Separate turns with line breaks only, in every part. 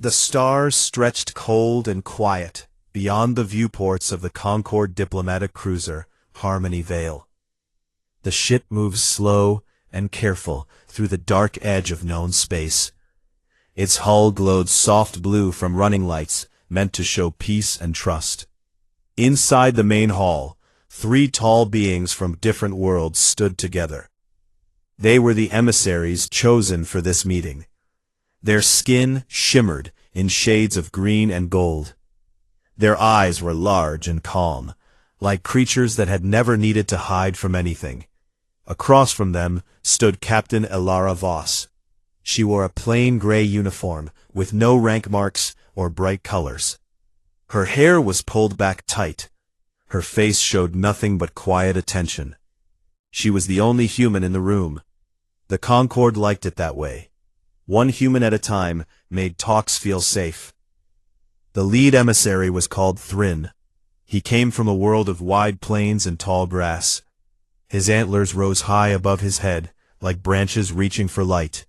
The stars stretched cold and quiet beyond the viewports of the Concorde diplomatic cruiser, Harmony Vale. The ship moves slow and careful through the dark edge of known space. Its hull glowed soft blue from running lights meant to show peace and trust. Inside the main hall, 3 tall beings from different worlds stood together. They were the emissaries chosen for this meeting. Their skin shimmered in shades of green and gold. Their eyes were large and calm, like creatures that had never needed to hide from anything. Across from them stood Captain Elara Voss. She wore a plain gray uniform with no rank marks or bright colors. Her hair was pulled back tight. Her face showed nothing but quiet attention. She was the only human in the room. The Concorde liked it that way. One human at a time made talks feel safe. The lead emissary was called Thryn. He came from a world of wide plains and tall grass. His antlers rose high above his head, like branches reaching for light.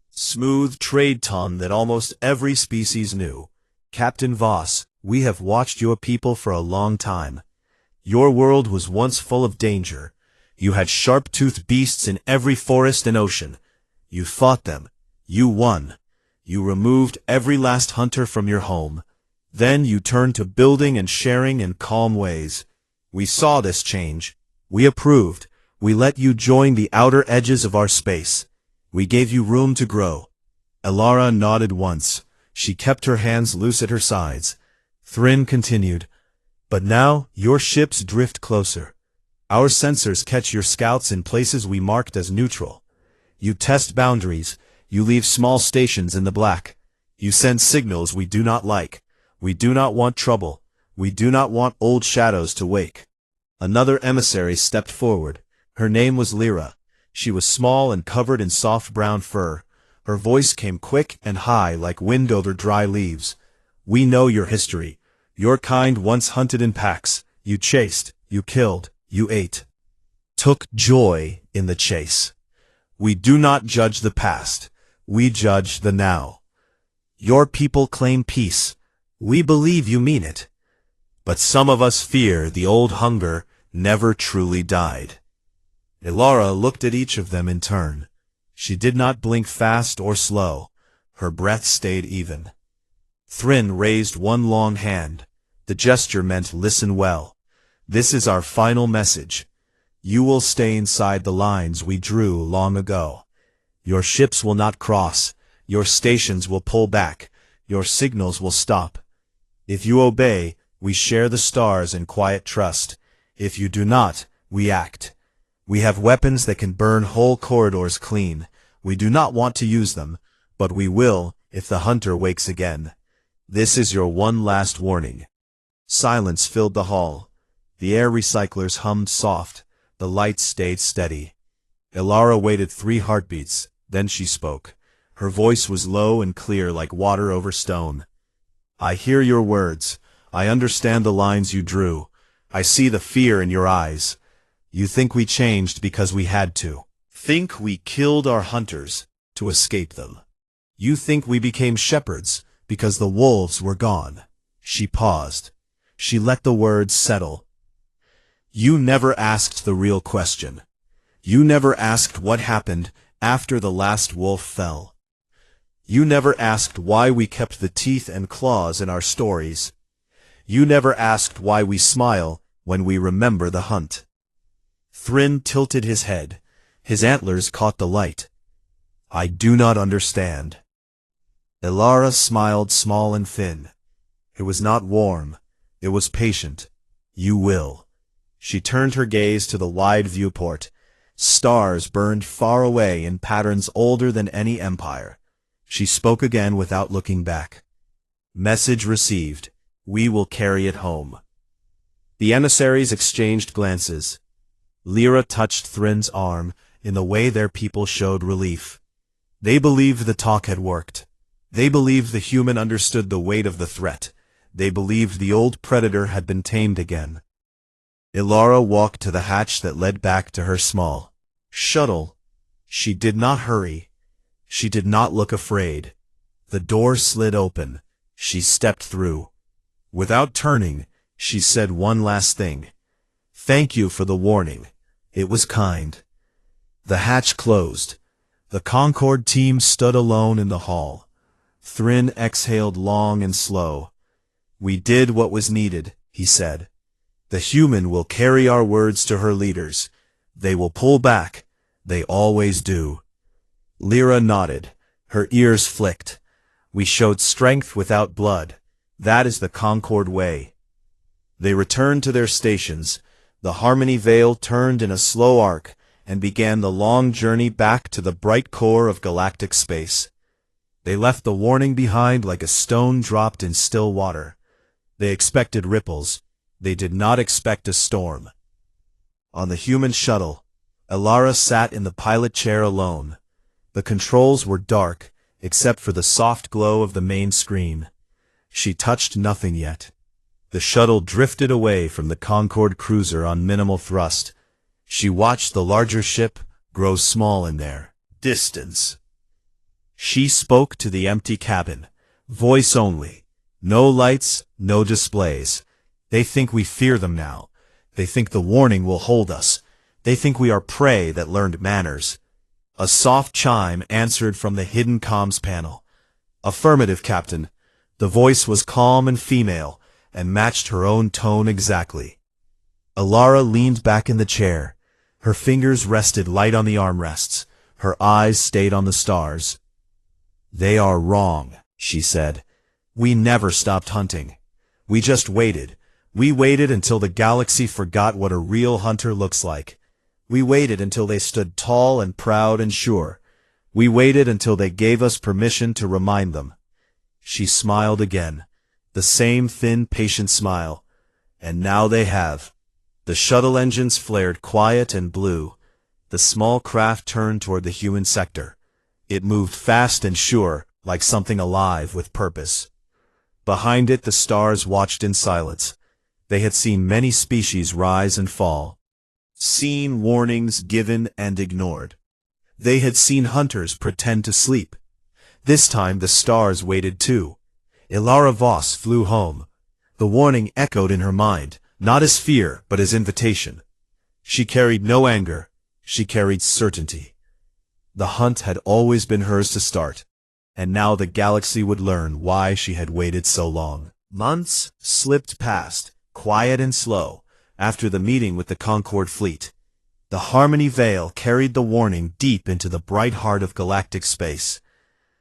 Smooth trade tongue that almost every species knew. Captain Voss, we have watched your people for a long time. Your world was once full of danger. You had sharp-toothed beasts in every forest and ocean. You fought them. You won. You removed every last hunter from your home. Then you turned to building and sharing in calm ways. We saw this change. We approved. We let you join the outer edges of our space. We gave you room to grow. Elara nodded once. She kept her hands loose at her sides. Thryn continued. But now your ships drift closer. Our sensors catch your scouts in places we marked as neutral. You test boundaries. You leave small stations in the black. You send signals we do not like. We do not want trouble. We do not want old shadows to wake. Another emissary stepped forward. Her name was Lyra. She was small and covered in soft brown fur. Her voice came quick and high like wind over dry leaves. We know your history. Your kind once hunted in packs. You chased. You killed. You ate. Took joy in the chase. We do not judge the past. We judge the now. Your people claim peace. We believe you mean it. But some of us fear the old hunger never truly died. Elara looked at each of them in turn. She did not blink fast or slow. Her breath stayed even. Thryn raised one long hand. The gesture meant listen well. This is our final message. You will stay inside the lines we drew long ago. Your ships will not cross. Your stations will pull back. Your signals will stop. If you obey, we share the stars in quiet trust. If you do not, we act. We have weapons that can burn whole corridors clean. We do not want to use them, but we will if the hunter wakes again. This is your one last warning. Silence filled the hall. The air recyclers hummed soft. The lights stayed steady. Elara waited 3 heartbeats. Then she spoke. Her voice was low and clear like water over stone. I hear your words. I understand the lines you drew. I see the fear in your eyes. You think we changed because we had to. Think we killed our hunters to escape them. You think we became shepherds because the wolves were gone. She paused. She let the words settle. You never asked the real question. You never asked what happened after the last wolf fell. You never asked why we kept the teeth and claws in our stories. You never asked why we smile when we remember the hunt. Thryn tilted his head. His antlers caught the light. I do not understand. Elara smiled small and thin. It was not warm. It was patient. You will. She turned her gaze to the wide viewport. Stars burned far away in patterns older than any empire. She spoke again without looking back. Message received. We will carry it home. The emissaries exchanged glances. Lyra touched Thryn's arm in the way their people showed relief. They believed the talk had worked. They believed the human understood the weight of the threat. They believed the old predator had been tamed again. Elara walked to the hatch that led back to her small shuttle. She did not hurry. She did not look afraid. The door slid open. She stepped through. Without turning, she said one last thing. "Thank you for the warning. It was kind." The hatch closed. The Concorde team stood alone in the hall. Thrin exhaled long and slow. "We did what was needed," he said. "The human will carry our words to her leaders. They will pull back. They always do." Lyra nodded. Her ears flicked. "We showed strength without blood. That is the Concorde way." They returned to their stations. The Harmony Veil turned in a slow arc and began the long journey back to the bright core of galactic space. They left the warning behind like a stone dropped in still water. They expected ripples. They did not expect a storm. On the human shuttle, Elara sat in the pilot chair alone. The controls were dark, except for the soft glow of the main screen. She touched nothing yet. The shuttle drifted away from the Concorde cruiser on minimal thrust. She watched the larger ship grow small in their distance. She spoke to the empty cabin, voice only. No lights, no displays. "They think we fear them now. They think the warning will hold us. They think we are prey that learned manners." A soft chime answered from the hidden comms panel. "Affirmative, Captain." The voice was calm and female, and matched her own tone exactly. Elara leaned back in the chair. Her fingers rested light on the armrests. Her eyes stayed on the stars. "They are wrong," she said. "We never stopped hunting. We just waited. We waited until the galaxy forgot what a real hunter looks like. We waited until they stood tall and proud and sure. We waited until they gave us permission to remind them." She smiled again, the same thin, patient smile. "And now they have." The shuttle engines flared quiet and blue. The small craft turned toward the human sector. It moved fast and sure, like something alive with purpose. Behind it the stars watched in silence. They had seen many species rise and fall. Seen warnings given and ignored. They had seen hunters pretend to sleep. This time the stars waited too. Elara Voss flew home. The warning echoed in her mind, not as fear, but as invitation. She carried no anger. She carried certainty. The hunt had always been hers to start, and now the galaxy would learn why she had waited so long. Months slipped past, quiet and slow, after the meeting with the Concorde fleet. The Harmony Veil carried the warning deep into the bright heart of galactic space.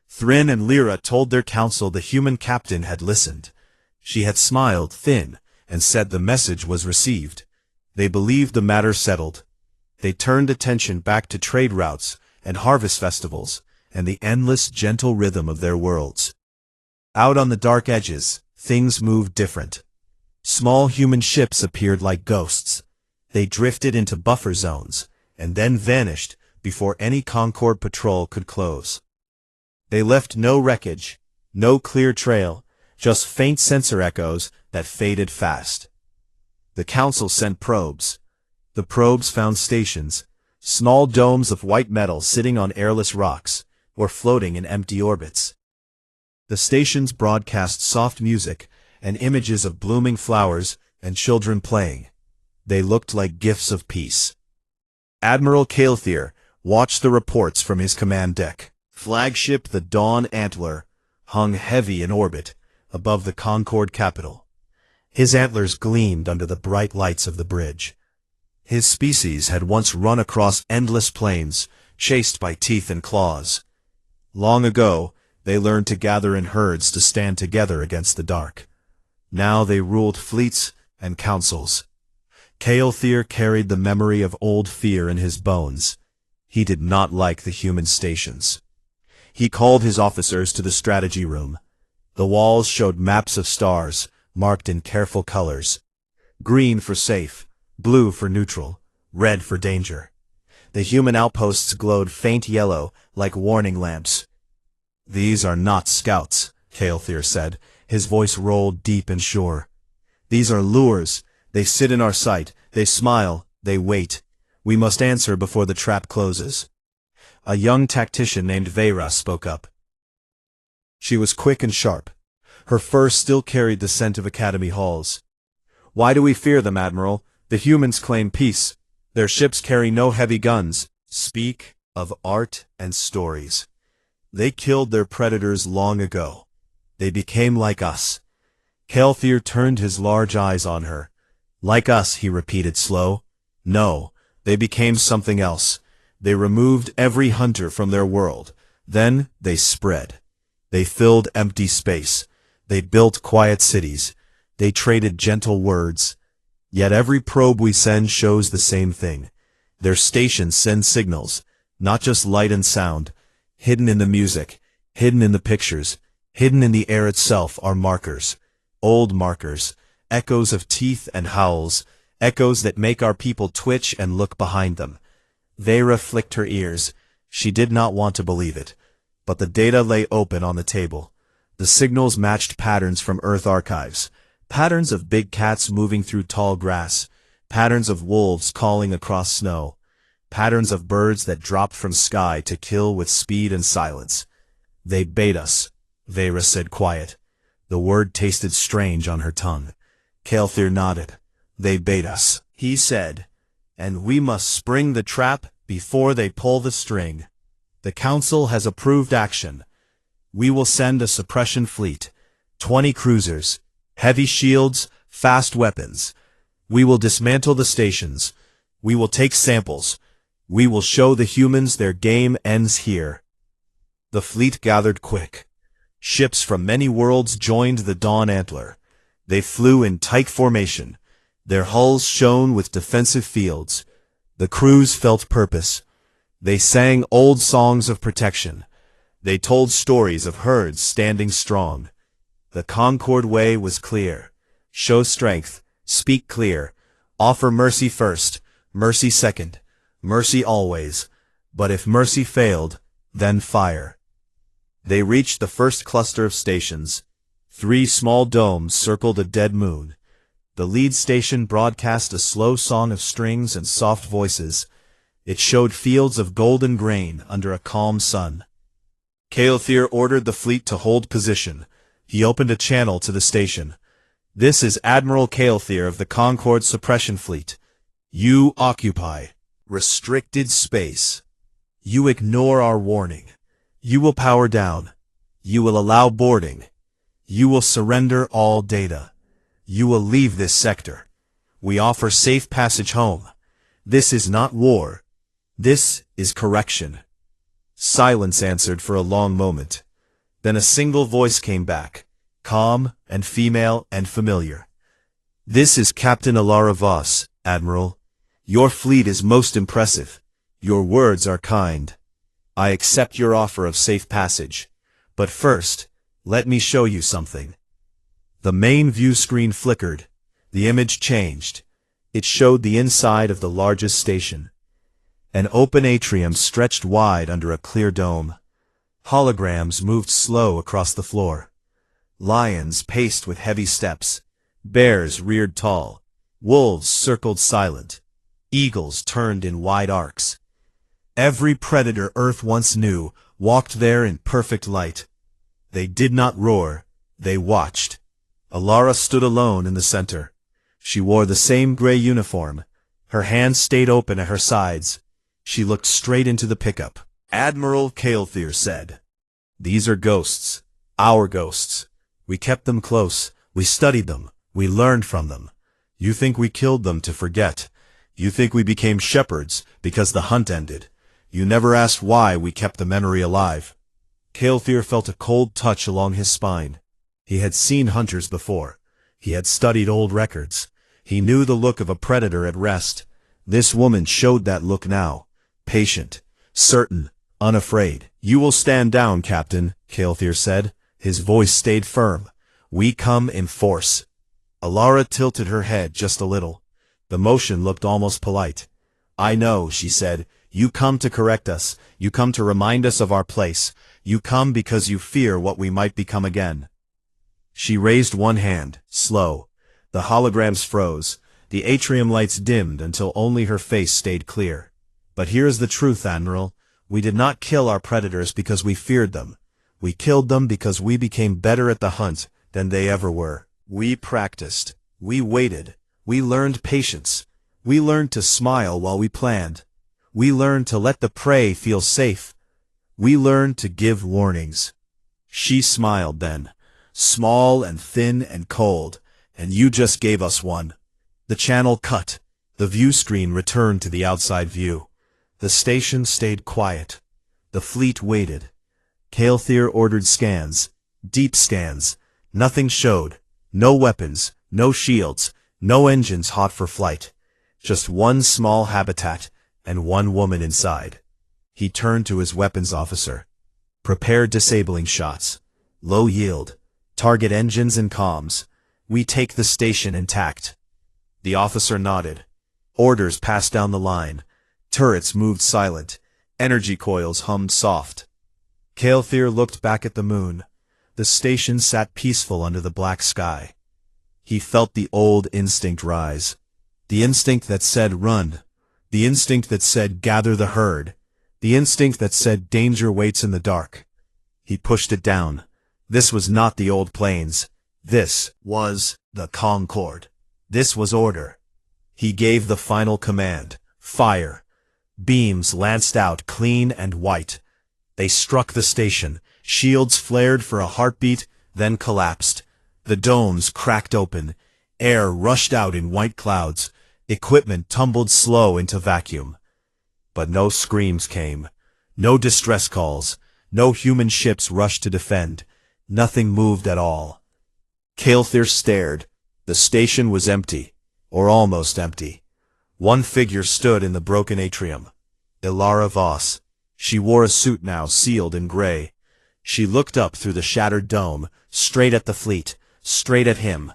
Thrin and Lyra told their council the human captain had listened. She had smiled thin and said the message was received. They believed the matter settled. They turned attention back to trade routes and harvest festivals and the endless gentle rhythm of their worlds. Out on the dark edges, things moved different. Small human ships appeared like ghosts. They drifted into buffer zones and then vanished before any Concorde patrol could close. They left no wreckage, no clear trail, just faint sensor echoes that faded fast. The council sent probes. The probes found stations, small domes of white metal sitting on airless rocks or floating in empty orbits. The stations broadcast soft music and images of blooming flowers and children playing. They looked like gifts of peace. Admiral Kael'thir watched the reports from his command deck. Flagship the Dawn Antler hung heavy in orbit above the Concorde capital. His antlers gleamed under the bright lights of the bridge. His species had once run across endless plains, chased by teeth and claws. Long ago, they learned to gather in herds to stand together against the dark. Now they ruled fleets and councils. Kael'thir carried the memory of old fear in his bones. He did not like the human stations. He called his officers to the strategy room. The walls showed maps of stars, marked in careful colors. Green for safe, blue for neutral, red for danger. The human outposts glowed faint yellow, like warning lamps. "These are not scouts," Kael'thir said. His voice rolled deep and sure. "These are lures. They sit in our sight. They smile. They wait. We must answer before the trap closes." A young tactician named Vera spoke up. She was quick and sharp. Her fur still carried the scent of academy halls. "Why do we fear them, Admiral? The humans claim peace. Their ships carry no heavy guns." "Speak of art and stories. They killed their predators long ago. They became like us." Kelthir turned his large eyes on her. "Like us," he repeated slow. "No, they became something else. They removed every hunter from their world. Then they spread. They filled empty space. They built quiet cities. They traded gentle words. Yet every probe we send shows the same thing. Their stations send signals, not just light and sound. Hidden in the music, hidden in the pictures, hidden in the air itself are markers. Old markers, echoes of teeth and howls, echoes that make our people twitch and look behind them." Vera flicked her ears. She did not want to believe it. But the data lay open on the table. The signals matched patterns from Earth archives. Patterns of big cats moving through tall grass. Patterns of wolves calling across snow. Patterns of birds that dropped from sky to kill with speed and silence. "They bait us," Vera said quiet. The word tasted strange on her tongue. Kelthir nodded. "They bait us," he said. "And we must spring the trap before they pull the string. The Council has approved action. We will send a suppression fleet. 20 cruisers, heavy shields, fast weapons. We will dismantle the stations. We will take samples. We will show the humans their game ends here." The fleet gathered quick. Ships from many worlds joined the Dawn Antler. They flew in tight formation. Their hulls shone with defensive fields. The crews felt purpose. They sang old songs of protection. They told stories of herds standing strong. The Concord way was clear. Show strength, speak clear, offer mercy first, mercy second, mercy always. But if mercy failed, then fire. They reached the first cluster of stations. 3 small domes circled a dead moon. The lead station broadcast a slow song of strings and soft voices. It showed fields of golden grain under a calm sun. Kelthir ordered the fleet to hold position. He opened a channel to the station. "This is Admiral Kelthir of the Concord Suppression Fleet. You occupy restricted space. You ignore our warning. You will power down. You will allow boarding. You will surrender all data. You will leave this sector. We offer safe passage home. This is not war. This is correction." Silence answered for a long moment. Then a single voice came back, calm and female and familiar. "This is Captain Alara Voss, Admiral. Your fleet is most impressive. Your words are kind. I accept your offer of safe passage. But first, let me show you something." The main view screen flickered. The image changed. It showed the inside of the largest station. An open atrium stretched wide under a clear dome. Holograms moved slow across the floor. Lions paced with heavy steps. Bears reared tall. Wolves circled silent. Eagles turned in wide arcs. Every predator Earth once knew walked there in perfect light. They did not roar. They watched. Alara stood alone in the center. She wore the same gray uniform. Her hands stayed open at her sides. She looked straight into the pickup. Admiral Kelthir said, "These are ghosts. Our ghosts. We kept them close. We studied them. We learned from them. You think we killed them to forget. You think we became shepherds because the hunt ended. You never asked why we kept the memory alive." Kelthir felt a cold touch along his spine. He had seen hunters before. He had studied old records. He knew the look of a predator at rest. This woman showed that look now. Patient, certain, unafraid. "You will stand down, Captain," Kelthir said. His voice stayed firm. "We come in force." Alara tilted her head just a little. The motion looked almost polite. "I know," she said. "You come to correct us. You come to remind us of our place. You come because you fear what we might become again." She raised one hand, slow. The holograms froze. The atrium lights dimmed until only her face stayed clear. "But here is the truth, Admiral. We did not kill our predators because we feared them. We killed them because we became better at the hunt than they ever were. We practiced. We waited. We learned patience. We learned to smile while we planned. We learned to let the prey feel safe. We learned to give warnings. She smiled then, small and thin and cold, and you just gave us one. The channel cut. The view screen returned to the outside view. The station stayed quiet. The fleet waited. Kael'thir ordered scans. Deep scans. Nothing showed. No weapons. No shields. No engines hot for flight. Just one small habitat and one woman inside. He turned to his weapons officer. Prepare disabling shots. Low yield. Target engines and comms. We take the station intact. The officer nodded. Orders passed down the line. Turrets moved silent. Energy coils hummed soft. Kael'thir looked back at the moon. The station sat peaceful under the black sky. He felt the old instinct rise. The instinct that said run. The instinct that said gather the herd. The instinct that said danger waits in the dark. He pushed it down. This was not the old planes. This was the Concorde. This was order. He gave the final command. Fire. Beams lanced out clean and white. They struck the station. Shields flared for a heartbeat, then collapsed. The domes cracked open. Air rushed out in white clouds. Equipment tumbled slow into vacuum. But no screams came. No distress calls. No human ships rushed to defend. Nothing moved at all. Kael'thir stared. The station was empty, or almost empty. One figure stood in the broken atrium. Ilara Voss. She wore a suit now sealed in gray. She looked up through the shattered dome, straight at the fleet, straight at him.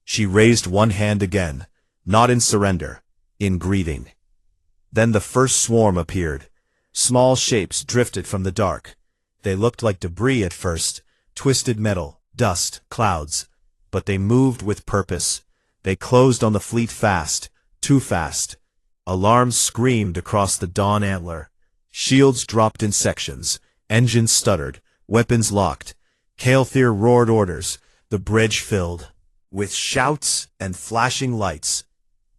She raised one hand again, not in surrender, in greeting. Then the first swarm appeared. Small shapes drifted from the dark. They looked like debris at first, twisted metal, dust, clouds. But they moved with purpose. They closed on the fleet fast, too fast. Alarms screamed across the dawn antler. Shields dropped in sections. Engines stuttered. Weapons locked. Kael'thir roared orders. The bridge filled with shouts and flashing lights.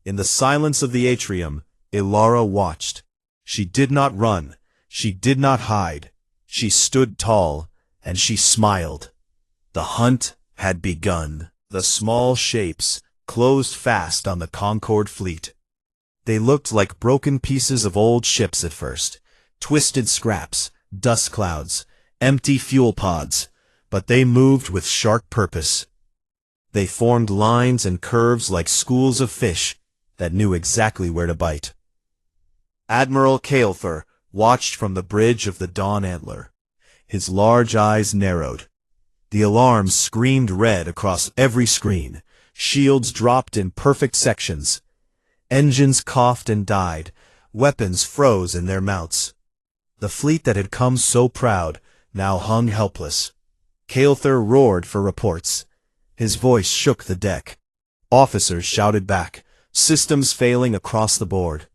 In the silence of the atrium, Ilara watched. She did not run. She did not hide. She stood tall, and she smiled. The hunt had begun. The small shapes closed fast on the Concorde fleet. They looked like broken pieces of old ships at first. Twisted scraps, dust clouds, empty fuel pods. But they moved with sharp purpose. They formed lines and curves like schools of fish that knew exactly where to bite. Admiral Kael'thir watched from the bridge of the dawn antler. His large eyes narrowed. The alarms screamed red across every screen. Shields dropped in perfect sections. Engines coughed and died. Weapons froze in their mounts. The fleet that had come so proud now hung helpless. Kael'thir roared for reports. His voice shook the deck. Officers shouted back, systems failing across the board.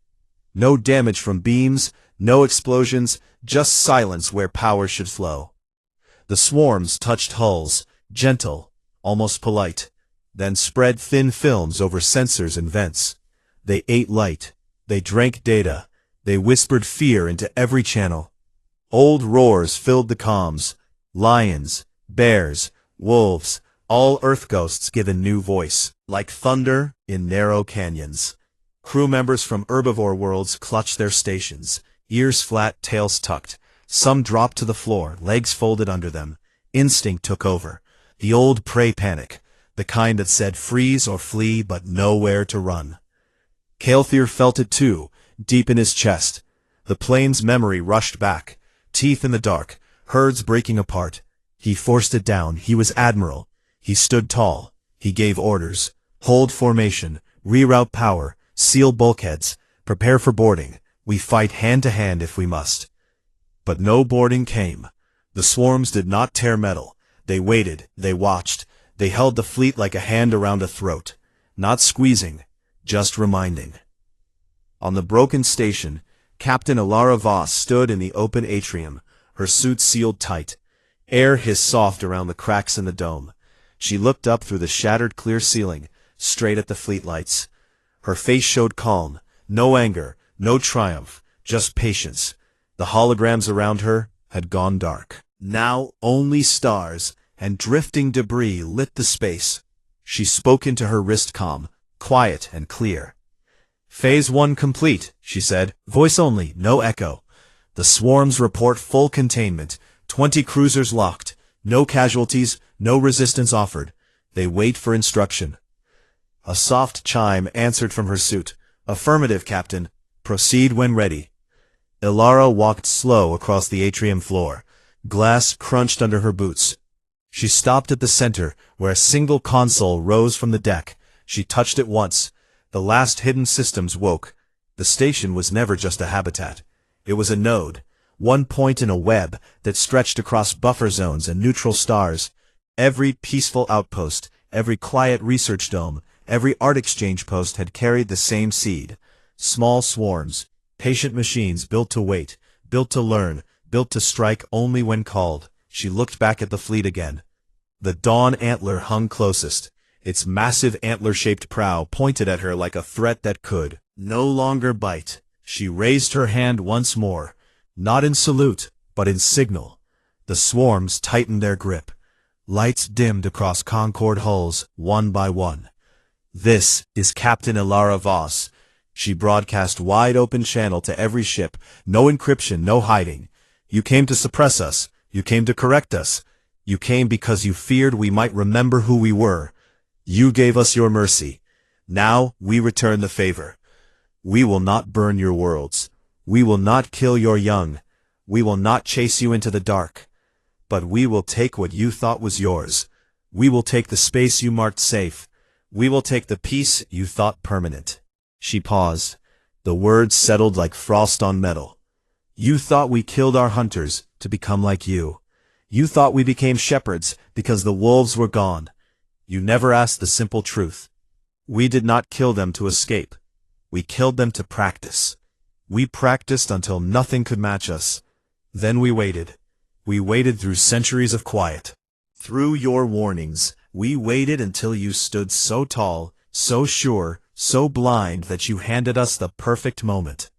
No damage from beams, no explosions, just silence where power should flow. The swarms touched hulls, gentle, almost polite, then spread thin films over sensors and vents. They ate light. They drank data. They whispered fear into every channel. Old roars filled the comms. Lions, bears, wolves, all Earth ghosts given new voice, like thunder in narrow canyons. Crew members from herbivore worlds clutched their stations, ears flat, tails tucked. Some dropped to the floor, legs folded under them. Instinct took over. The old prey panic, the kind that said freeze or flee but nowhere to run. Kael'thir felt it too, deep in his chest. The plane's memory rushed back, teeth in the dark, herds breaking apart. He forced it down. He was admiral. He stood tall. He gave orders. Hold formation, reroute power, seal bulkheads, prepare for boarding. We fight hand to hand if we must. But no boarding came. The swarms did not tear metal. They waited. They watched. They held the fleet like a hand around a throat. Not squeezing, just reminding. On the broken station, Captain Ilara Voss stood in the open atrium, her suit sealed tight. Air hissed soft around the cracks in the dome. She looked up through the shattered clear ceiling, straight at the fleet lights. Her face showed calm, no anger, no triumph, just patience. The holograms around her had gone dark. Now only stars and drifting debris lit the space. She spoke into her wrist comm, quiet and clear. "Phase 1 complete," she said. "Voice only, no echo. The swarms report full containment. 20 cruisers locked. No casualties, no resistance offered. They wait for instruction." A soft chime answered from her suit. "Affirmative, Captain. Proceed when ready." Ilara walked slow across the atrium floor. Glass crunched under her boots. She stopped at the center, where a single console rose from the deck. She touched it once. The last hidden systems woke. The station was never just a habitat. It was a node, one point in a web that stretched across buffer zones and neutral stars. Every peaceful outpost, every quiet research dome, every art exchange post had carried the same seed. Small swarms, patient machines built to wait, built to learn, built to strike only when called. She looked back at the fleet again. The Dawn antler hung closest. Its massive antler-shaped prow pointed at her like a threat that could no longer bite. She raised her hand once more, not in salute, but in signal. The swarms tightened their grip. Lights dimmed across Concorde hulls, one by one. "This is Captain Ilara Voss." She broadcast wide-open channel to every ship. "No encryption, no hiding. You came to suppress us. You came to correct us. You came because you feared we might remember who we were. You gave us your mercy. Now we return the favor. We will not burn your worlds. We will not kill your young. We will not chase you into the dark. But we will take what you thought was yours. We will take the space you marked safe. We will take the peace you thought permanent." She paused. The words settled like frost on metal. "You thought we killed our hunters to become like you. You thought we became shepherds because the wolves were gone. You never asked the simple truth. We did not kill them to escape. We killed them to practice. We practiced until nothing could match us. Then we waited. We waited through centuries of quiet. Through your warnings, we waited until you stood so tall, so sure, so blind that you handed us the perfect moment."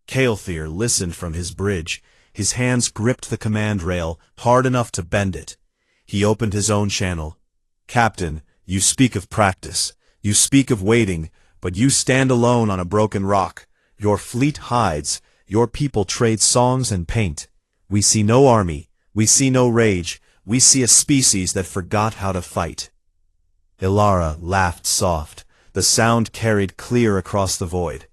Kael'thir listened from his bridge. His hands gripped the command rail, hard enough to bend it. He opened his own channel. "Captain, you speak of practice. You speak of waiting, but you stand alone on a broken rock. Your fleet hides. Your people trade songs and paint. We see no army. We see no rage. We see a species that forgot how to fight." Ilara laughed soft. The sound carried clear across the void.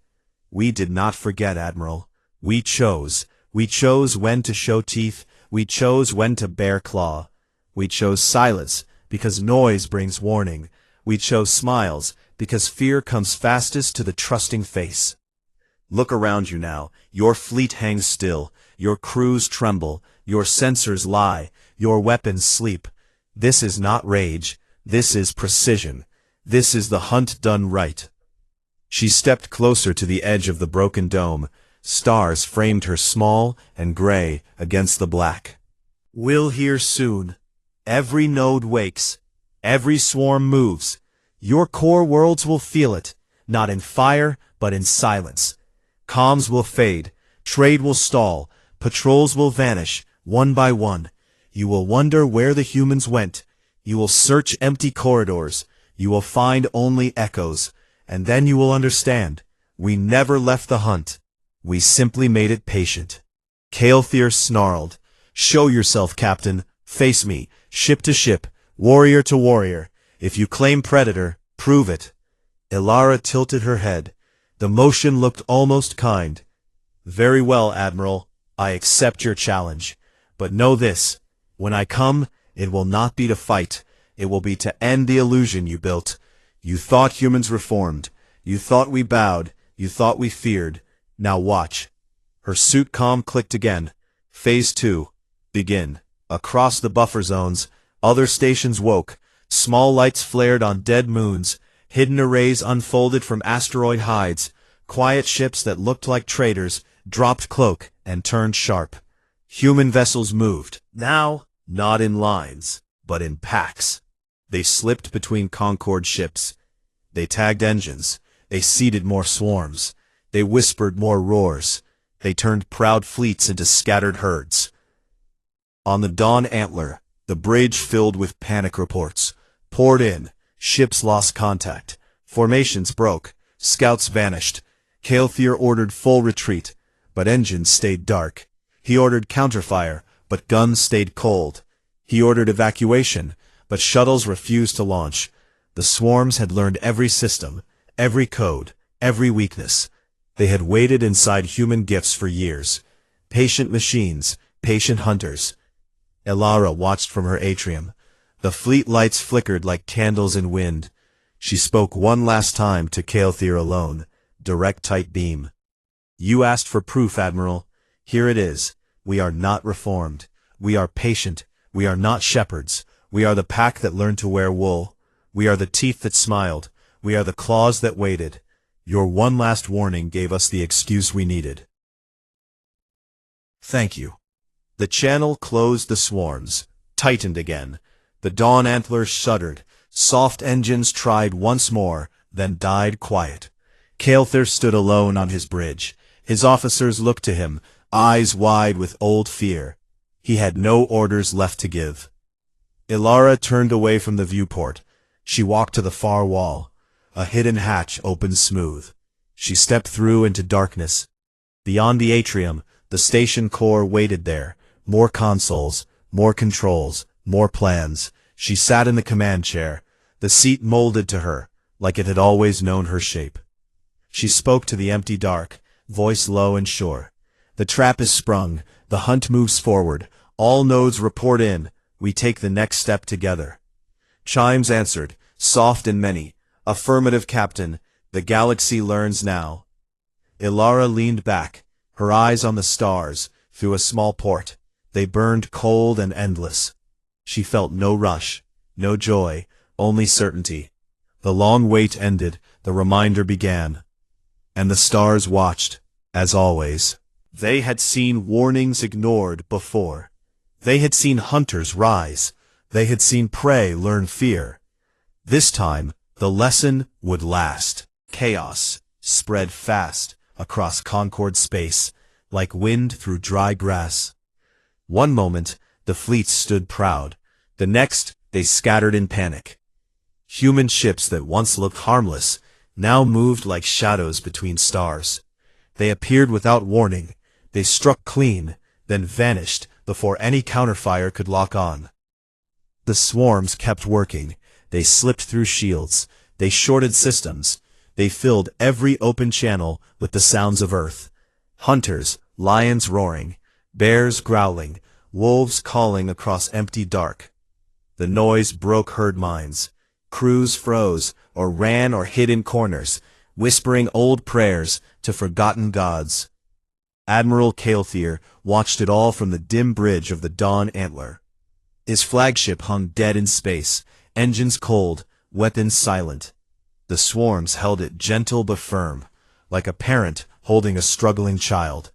"We did not forget, Admiral. We chose. We chose when to show teeth. We chose when to bare claw. We chose silence, because noise brings warning. We chose smiles, because fear comes fastest to the trusting face. Look around you now. Your fleet hangs still. Your crews tremble. Your sensors lie. Your weapons sleep. This is not rage. This is precision. This is the hunt done right." She stepped closer to the edge of the broken dome. Stars framed her small and gray against the black. "We'll hear soon. Every node wakes. Every swarm moves. Your core worlds will feel it, not in fire, but in silence. Comms will fade. Trade will stall. Patrols will vanish, one by one. You will wonder where the humans went. You will search empty corridors. You will find only echoes. And then you will understand. We never left the hunt. We simply made it patient." Kael'thir snarled. "Show yourself, Captain. Face me, ship to ship, warrior to warrior. If you claim predator, prove it." Ilara tilted her head. The motion looked almost kind. "Very well, Admiral. I accept your challenge. But know this. When I come, it will not be to fight. It will be to end the illusion you built. You thought humans reformed. You thought we bowed. You thought we feared. Now watch." Her suit comm clicked again. "Phase 2. Begin." Across the buffer zones, other stations woke. Small lights flared on dead moons. Hidden arrays unfolded from asteroid hides. Quiet ships that looked like traitors dropped cloak and turned sharp. Human vessels moved. Now, not in lines, but in packs. They slipped between Concorde ships. They tagged engines. They seeded more swarms. They whispered more roars. They turned proud fleets into scattered herds. On the Dawn Antler, the bridge filled with panic reports poured in. Ships lost contact. Formations broke. Scouts vanished. Caelthier ordered full retreat, but engines stayed dark. He ordered counterfire, but guns stayed cold. He ordered evacuation, but shuttles refused to launch. The swarms had learned every system, every code, every weakness. They had waited inside human gifts for years. Patient machines, patient hunters. Elara watched from her atrium. The fleet lights flickered like candles in wind. She spoke one last time to Caelthier alone. Direct tight beam. You asked for proof, Admiral. Here it is. We are not reformed. We are patient. We are not shepherds. We are the pack that learned to wear wool. We are the teeth that smiled. We are the claws that waited. Your one last warning gave us the excuse we needed. Thank you. The channel closed the swarms, tightened again. The Dawn Antler shuddered. Soft engines tried once more, then died quiet. Caelthier stood alone on his bridge. His officers looked to him, eyes wide with old fear. He had no orders left to give. Elara turned away from the viewport. She walked to the far wall. A hidden hatch opened smooth. She stepped through into darkness. Beyond the atrium, the station core waited there. More consoles, more controls, more plans. She sat in the command chair. The seat molded to her, like it had always known her shape. She spoke to the empty dark, voice low and sure. The trap is sprung. The hunt moves forward. All nodes report in. We take the next step together. Chimes answered, soft and many. Affirmative, Captain. The galaxy learns now. Elara leaned back, her eyes on the stars, through a small port. They burned cold and endless. She felt no rush, no joy, only certainty. The long wait ended. The reminder began. And the stars watched, as always. They had seen warnings ignored before. They had seen hunters rise. They had seen prey learn fear. This time, the lesson would last. Chaos spread fast across Concorde space, like wind through dry grass. One moment, the fleets stood proud. The next, they scattered in panic. Human ships that once looked harmless now moved like shadows between stars. They appeared without warning. They struck clean, then vanished before any counterfire could lock on. The swarms kept working. They slipped through shields. They shorted systems. They filled every open channel with the sounds of Earth. Hunters, lions roaring, bears growling, wolves calling across empty dark. The noise broke herd minds. Crews froze, or ran or hid in corners, whispering old prayers to forgotten gods. Admiral Caelthier watched it all from the dim bridge of the Dawn Antler. His flagship hung dead in space, engines cold, weapons silent. The swarms held it gentle but firm, like a parent holding a struggling child.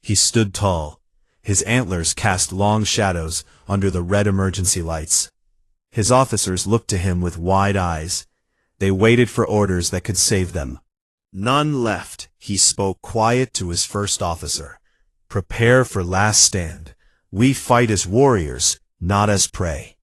He stood tall. His antlers cast long shadows under the red emergency lights. His officers looked to him with wide eyes. They waited for orders that could save them. None left. He spoke quiet to his first officer. Prepare for last stand. We fight as warriors, not as prey.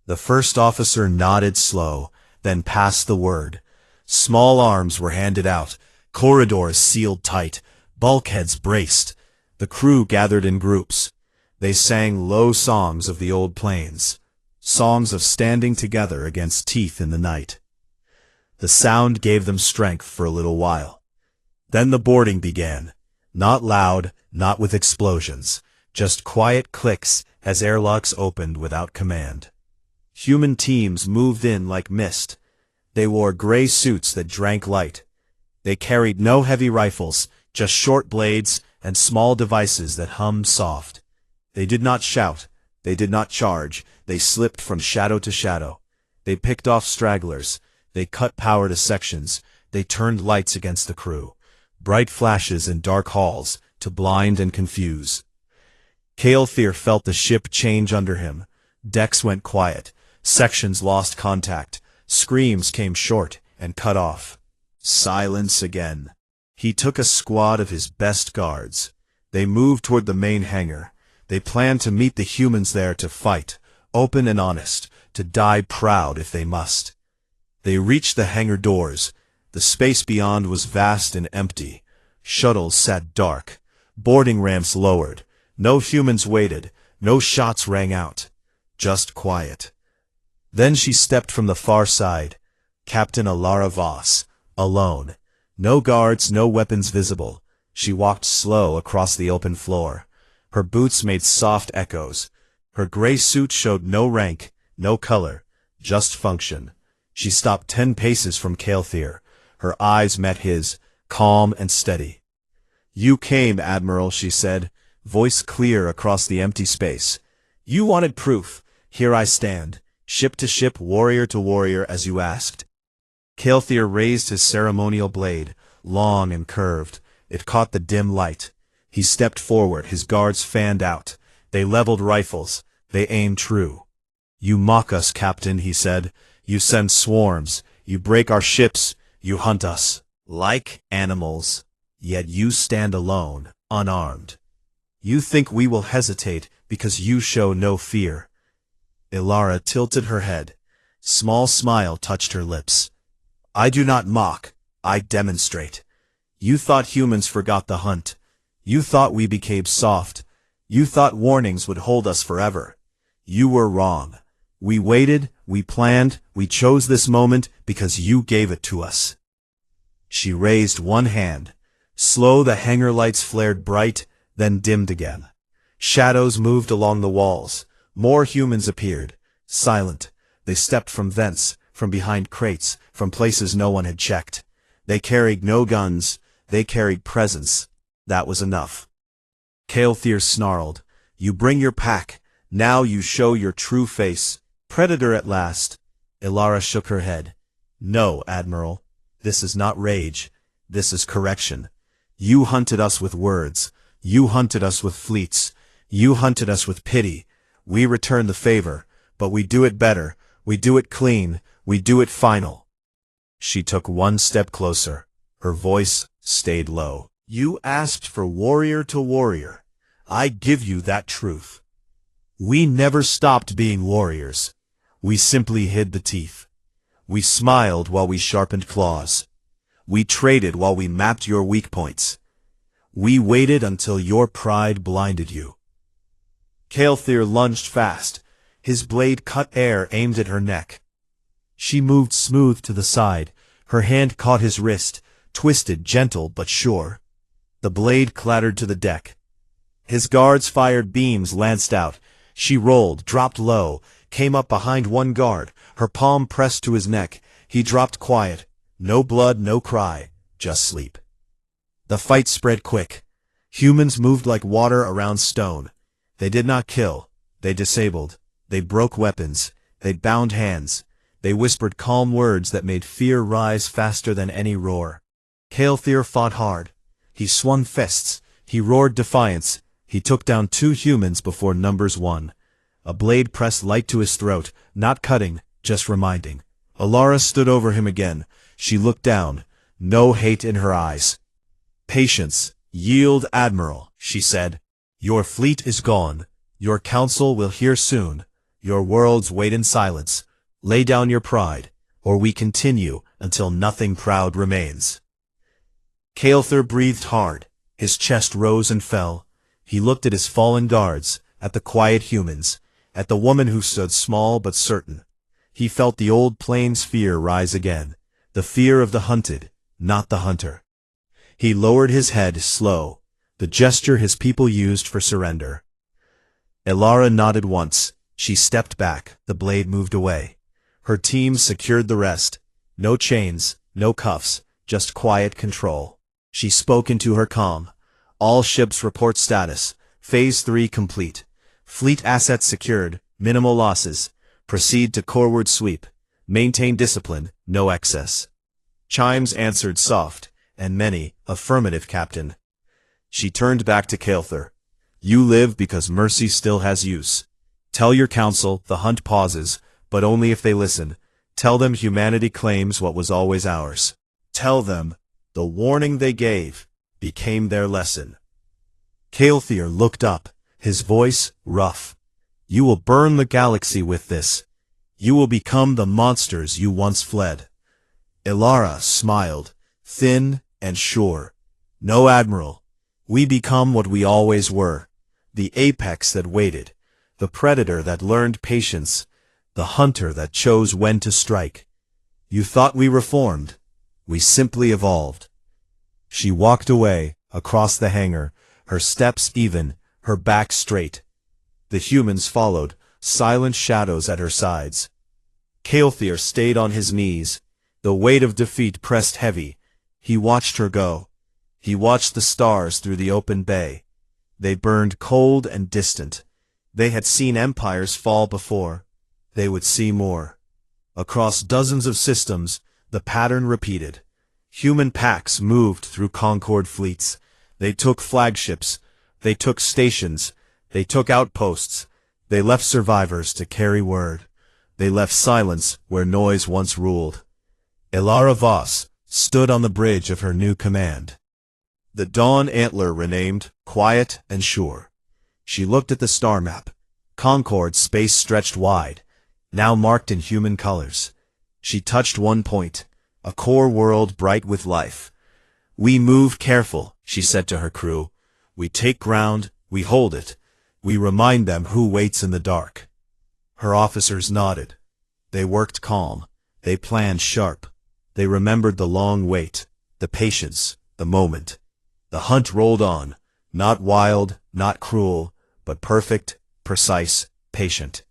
The first officer nodded slow, then passed the word. Small arms were handed out, corridors sealed tight, bulkheads braced. The crew gathered in groups. They sang low songs of the old plains, songs of standing together against teeth in the night. The sound gave them strength for a little while. Then the boarding began, not loud, not with explosions, just quiet clicks as airlocks opened without command. Human teams moved in like mist. They wore gray suits that drank light. They carried no heavy rifles, just short blades and small devices that hummed soft. They did not shout. They did not charge. They slipped from shadow to shadow. They picked off stragglers. They cut power to sections. They turned lights against the crew. Bright flashes in dark halls to blind and confuse. Kael'thir felt the ship change under him. Decks went quiet. Sections lost contact. Screams came short and cut off. Silence again. He took a squad of his best guards. They moved toward the main hangar. They planned to meet the humans there to fight, open and honest, to die proud if they must. They reached the hangar doors. The space beyond was vast and empty. Shuttles sat dark. Boarding ramps lowered. No humans waited. No shots rang out. Just quiet. Then she stepped from the far side. Captain Alara Voss, alone. No guards, no weapons visible. She walked slow across the open floor. Her boots made soft echoes. Her gray suit showed no rank, no color, just function. She stopped 10 paces from Kael'thir. Her eyes met his, calm and steady. "You came, Admiral," she said, voice clear across the empty space. "You wanted proof. Here I stand, ship to ship, warrior to warrior, as you asked." Kael'thir raised his ceremonial blade, long and curved. It caught the dim light. He stepped forward, his guards fanned out. They leveled rifles. They aimed true. "You mock us, Captain," he said. "You send swarms. You break our ships. You hunt us like animals. Yet you stand alone, unarmed. You think we will hesitate because you show no fear." Alara tilted her head. Small smile touched her lips. "I do not mock. I demonstrate. You thought humans forgot the hunt. You thought we became soft. You thought warnings would hold us forever. You were wrong. We waited, we planned, we chose this moment because you gave it to us." She raised one hand. Slow the hangar lights flared bright, then dimmed again. Shadows moved along the walls. More humans appeared. Silent. They stepped from vents, from behind crates, from places no one had checked. They carried no guns. They carried presence. That was enough. Kael'thir snarled. "You bring your pack. Now you show your true face. Predator at last." Alara shook her head. "No, Admiral. This is not rage. This is correction. You hunted us with words. You hunted us with fleets. You hunted us with pity. We return the favor, but we do it better. We do it clean. We do it final." She took one step closer. Her voice stayed low. "You asked for warrior to warrior. I give you that truth. We never stopped being warriors. We simply hid the teeth. We smiled while we sharpened claws. We traded while we mapped your weak points. We waited until your pride blinded you." Kael'thir lunged fast. His blade cut air aimed at her neck. She moved smooth to the side. Her hand caught his wrist, twisted, gentle but sure. The blade clattered to the deck. His guards fired beams lanced out. She rolled, dropped low, came up behind one guard, her palm pressed to his neck. He dropped quiet. No blood, no cry, just sleep. The fight spread quick. Humans moved like water around stone. They did not kill. They disabled. They broke weapons. They bound hands. They whispered calm words that made fear rise faster than any roar. Kael'thir fought hard. He swung fists. He roared defiance. He took down 2 humans before numbers 1. A blade pressed light to his throat, not cutting, just reminding. Alara stood over him again. She looked down. No hate in her eyes. "Patience. Yield, Admiral," she said. "Your fleet is gone. Your council will hear soon. Your worlds wait in silence. Lay down your pride, or we continue until nothing proud remains." Kael'thir breathed hard. His chest rose and fell. He looked at his fallen guards, at the quiet humans, at the woman who stood small but certain. He felt the old plains fear rise again, the fear of the hunted, not the hunter. He lowered his head, slow, the gesture his people used for surrender. Alara nodded once. She stepped back. The blade moved away. Her team secured the rest. No chains, no cuffs, just quiet control. She spoke into her calm. "All ships report status. Phase 3 complete. Fleet assets secured. Minimal losses. Proceed to coreward sweep. Maintain discipline. No excess." Chimes answered soft, and many, "Affirmative, Captain." She turned back to Kael'thir. You live because mercy still has use. Tell your council the hunt pauses, but only if they listen. Tell them humanity claims what was always ours. Tell them the warning they gave became their lesson. Caelthier looked up, his voice rough. You will burn the galaxy with this. You will become the monsters you once fled. Ilara smiled, thin and sure. No, Admiral. We become what we always were. The apex that waited. The predator that learned patience. The hunter that chose when to strike. You thought we reformed. We simply evolved. She walked away, across the hangar, her steps even, her back straight. The humans followed, silent shadows at her sides. Caelthier stayed on his knees. The weight of defeat pressed heavy. He watched her go. He watched the stars through the open bay. They burned cold and distant. They had seen empires fall before. They would see more. Across dozens of systems, the pattern repeated. Human packs moved through Concord fleets. They took flagships. They took stations. They took outposts. They left survivors to carry word. They left silence where noise once ruled. Ilara Voss stood on the bridge of her new command. The Dawn Antler renamed, quiet and sure. She looked at the star map. Concord's space stretched wide, now marked in human colors. She touched one point, a core world bright with life. We move careful, she said to her crew. We take ground, we hold it. We remind them who waits in the dark. Her officers nodded. They worked calm. They planned sharp. They remembered the long wait, the patience, the moment. The hunt rolled on, not wild, not cruel, but perfect, precise, patient.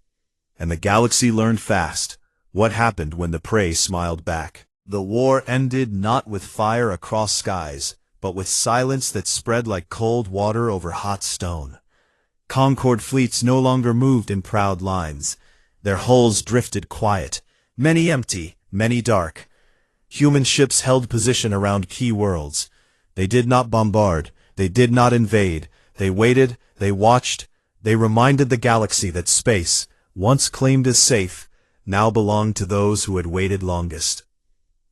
And the galaxy learned fast what happened when the prey smiled back. The war ended not with fire across skies, but with silence that spread like cold water over hot stone. Concord fleets no longer moved in proud lines. Their hulls drifted quiet, many empty, many dark. Human ships held position around key worlds. They did not bombard, they did not invade. They waited, they watched, they reminded the galaxy that space, once claimed as safe, now belonged to those who had waited longest.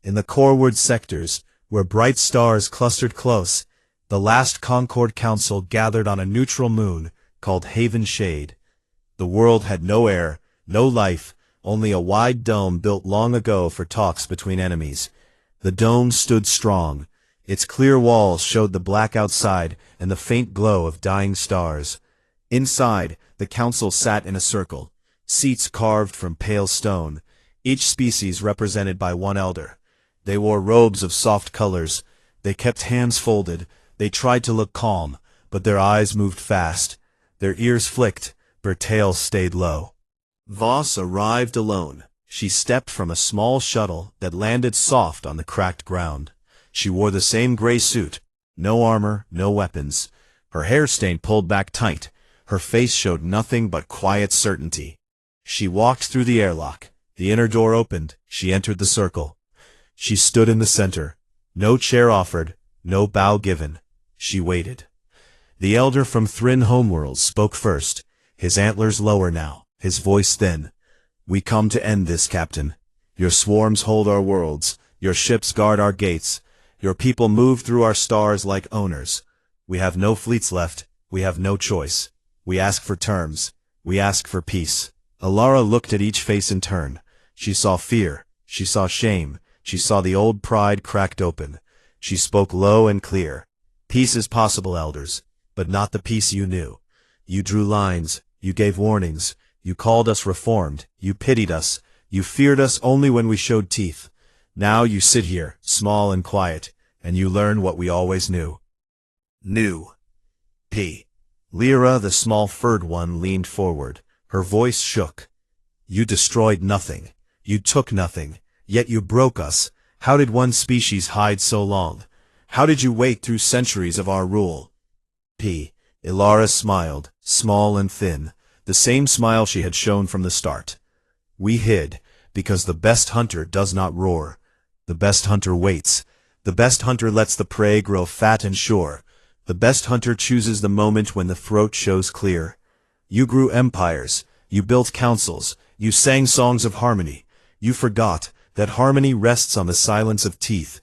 In the coreward sectors, where bright stars clustered close, the last Concord Council gathered on a neutral moon called Haven Shade. The world had no air, no life, only a wide dome built long ago for talks between enemies. The dome stood strong. Its clear walls showed the black outside and the faint glow of dying stars. Inside, the council sat in a circle, seats carved from pale stone, each species represented by one elder. They wore robes of soft colors. They kept hands folded. They tried to look calm, but their eyes moved fast. Their ears flicked, their tails stayed low. Voss arrived alone. She stepped from a small shuttle that landed soft on the cracked ground. She wore the same gray suit, no armor, no weapons. Her hair stain pulled back tight. Her face showed nothing but quiet certainty. She walked through the airlock. The inner door opened. She entered the circle. She stood in the center. No chair offered, no bow given. She waited. The elder from Thrin Homeworlds spoke first, his antlers lower now, his voice thin. We come to end this, Captain. Your swarms hold our worlds. Your ships guard our gates. Your people move through our stars like owners. We have no fleets left. We have no choice. We ask for terms. We ask for peace. Ilara looked at each face in turn. She saw fear. She saw shame. She saw the old pride cracked open. She spoke low and clear. Peace is possible, elders, but not the peace you knew. You drew lines. You gave warnings. You called us reformed. You pitied us. You feared us only when we showed teeth. Now you sit here, small and quiet, and you learn what we always knew. Knew. P. Lyra, the small furred one, leaned forward. Her voice shook. You destroyed nothing. You took nothing. Yet you broke us. How did one species hide so long? How did you wait through centuries of our rule? P. Ilara smiled, small and thin, the same smile she had shown from the start. We hid, because the best hunter does not roar. The best hunter waits. The best hunter lets the prey grow fat and sure. The best hunter chooses the moment when the throat shows clear. You grew empires, you built councils, you sang songs of harmony. You forgot that harmony rests on the silence of teeth.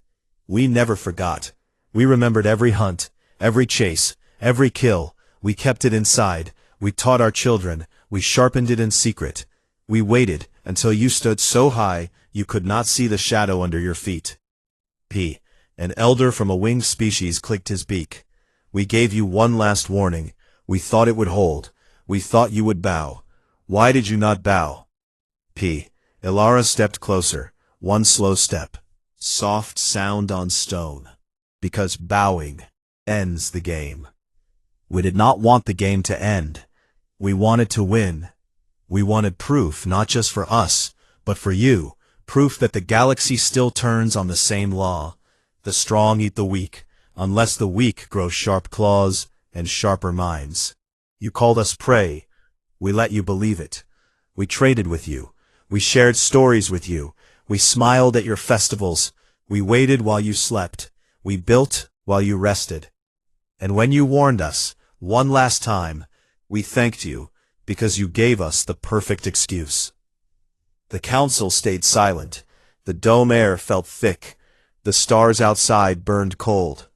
We never forgot. We remembered every hunt, every chase, every kill. We kept it inside. We taught our children. We sharpened it in secret. We waited until you stood so high you could not see the shadow under your feet. An elder from a winged species clicked his beak. We gave you one last warning. We thought it would hold. We thought you would bow. Why did you not bow? Ilara stepped closer. One slow step. Soft sound on stone. Because bowing ends the game. We did not want the game to end. We wanted to win. We wanted proof, not just for us, but for you. Proof that the galaxy still turns on the same law. The strong eat the weak, unless the weak grow sharp claws and sharper minds. You called us prey. We let you believe it. We traded with you. We shared stories with you. We smiled at your festivals. We waited while you slept. We built while you rested. And when you warned us, one last time, we thanked you because you gave us the perfect excuse. The council stayed silent. The dome air felt thick. The stars outside burned cold.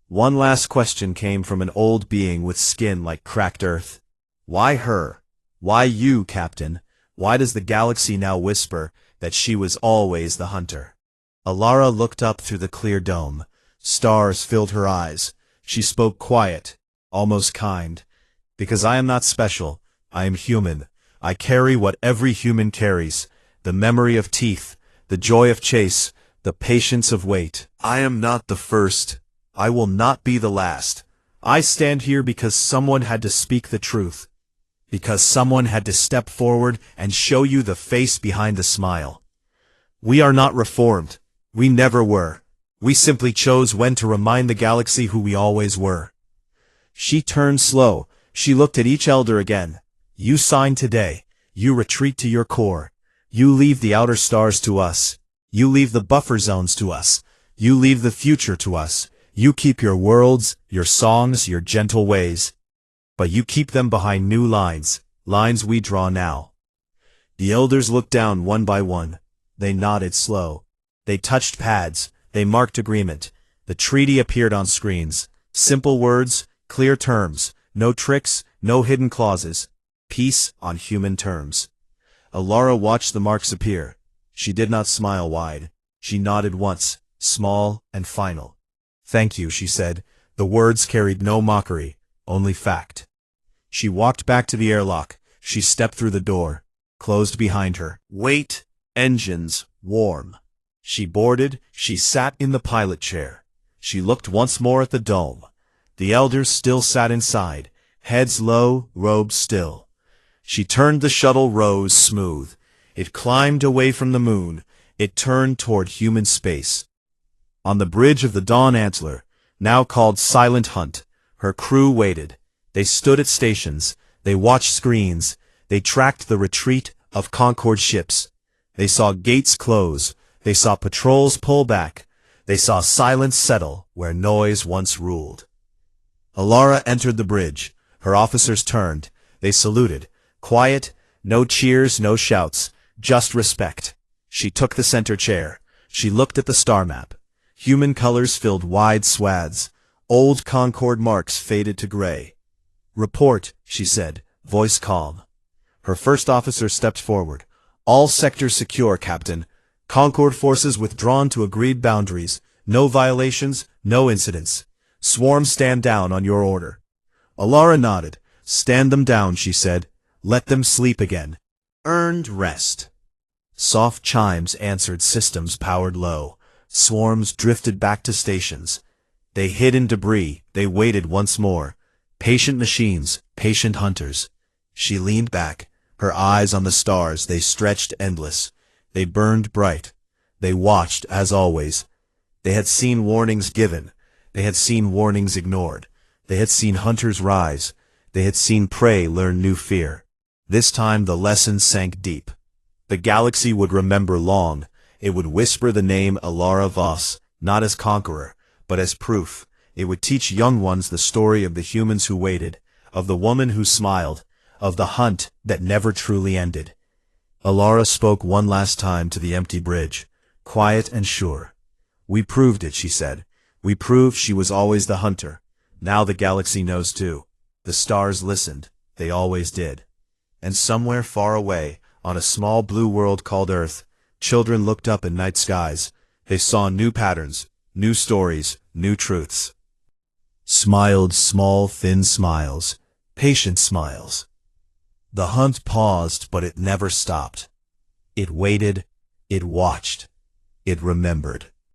One last question came from an old being with skin like cracked earth. Why her? Why you, Captain? Why does the galaxy now whisper that she was always the hunter? Ilara looked up through the clear dome. Stars filled her eyes. She spoke quiet, almost kind. Because I am not special. I am human. I carry what every human carries. The memory of teeth, the joy of chase, the patience of wait. I am not the first. I will not be the last. I stand here because someone had to speak the truth. Because someone had to step forward and show you the face behind the smile. We are not reformed. We never were. We simply chose when to remind the galaxy who we always were. She turned slow. She looked at each elder again. You sign today. You retreat to your core. You leave the outer stars to us. You leave the buffer zones to us. You leave the future to us. You keep your worlds, your songs, your gentle ways. But you keep them behind new lines, lines we draw now. The elders looked down one by one. They nodded slow. They touched pads. They marked agreement. The treaty appeared on screens. Simple words, clear terms. No tricks, no hidden clauses. Peace on human terms. Ilara watched the marks appear. She did not smile wide. She nodded once, small and final. Thank you, she said. The words carried no mockery, only fact. She walked back to the airlock. She stepped through the door, closed behind her. Wait, engines, warm. She boarded. She sat in the pilot chair. She looked once more at the dome. The elders still sat inside, heads low, robes still. She turned the shuttle rose smooth. It climbed away from the moon. It turned toward human space. On the bridge of the Dawn Antler, now called Silent Hunt, her crew waited. They stood at stations. They watched screens. They tracked the retreat of Concord ships. They saw gates close. They saw patrols pull back. They saw silence settle where noise once ruled. Ilara entered the bridge. Her officers turned. They saluted. Quiet, no cheers, no shouts, just respect. She took the center chair. She looked at the star map. Human colors filled wide swaths. Old Concord marks faded to gray. Report, she said, voice calm. Her first officer stepped forward. All sectors secure, Captain. Concord forces withdrawn to agreed boundaries. No violations, no incidents. Swarms stand down on your order. Ilara nodded. Stand them down, she said. Let them sleep again. Earned rest. Soft chimes answered systems powered low. Swarms drifted back to stations. They hid in debris. They waited once more. Patient machines, patient hunters. She leaned back. Her eyes on the stars, they stretched endless. They burned bright. They watched, as always. They had seen warnings given. They had seen warnings ignored. They had seen hunters rise. They had seen prey learn new fear. This time the lesson sank deep. The galaxy would remember long. It would whisper the name Ilara Voss, not as conqueror, but as proof. It would teach young ones the story of the humans who waited, of the woman who smiled, of the hunt that never truly ended. Alara spoke one last time to the empty bridge, quiet and sure. "We proved it," she said. "We proved she was always the hunter. Now the galaxy knows too." The stars listened. They always did. And somewhere far away, on a small blue world called Earth, children looked up in night skies. They saw new patterns, new stories, new truths. Smiled small, thin smiles, patient smiles. The hunt paused, but it never stopped. It waited, it watched, it remembered.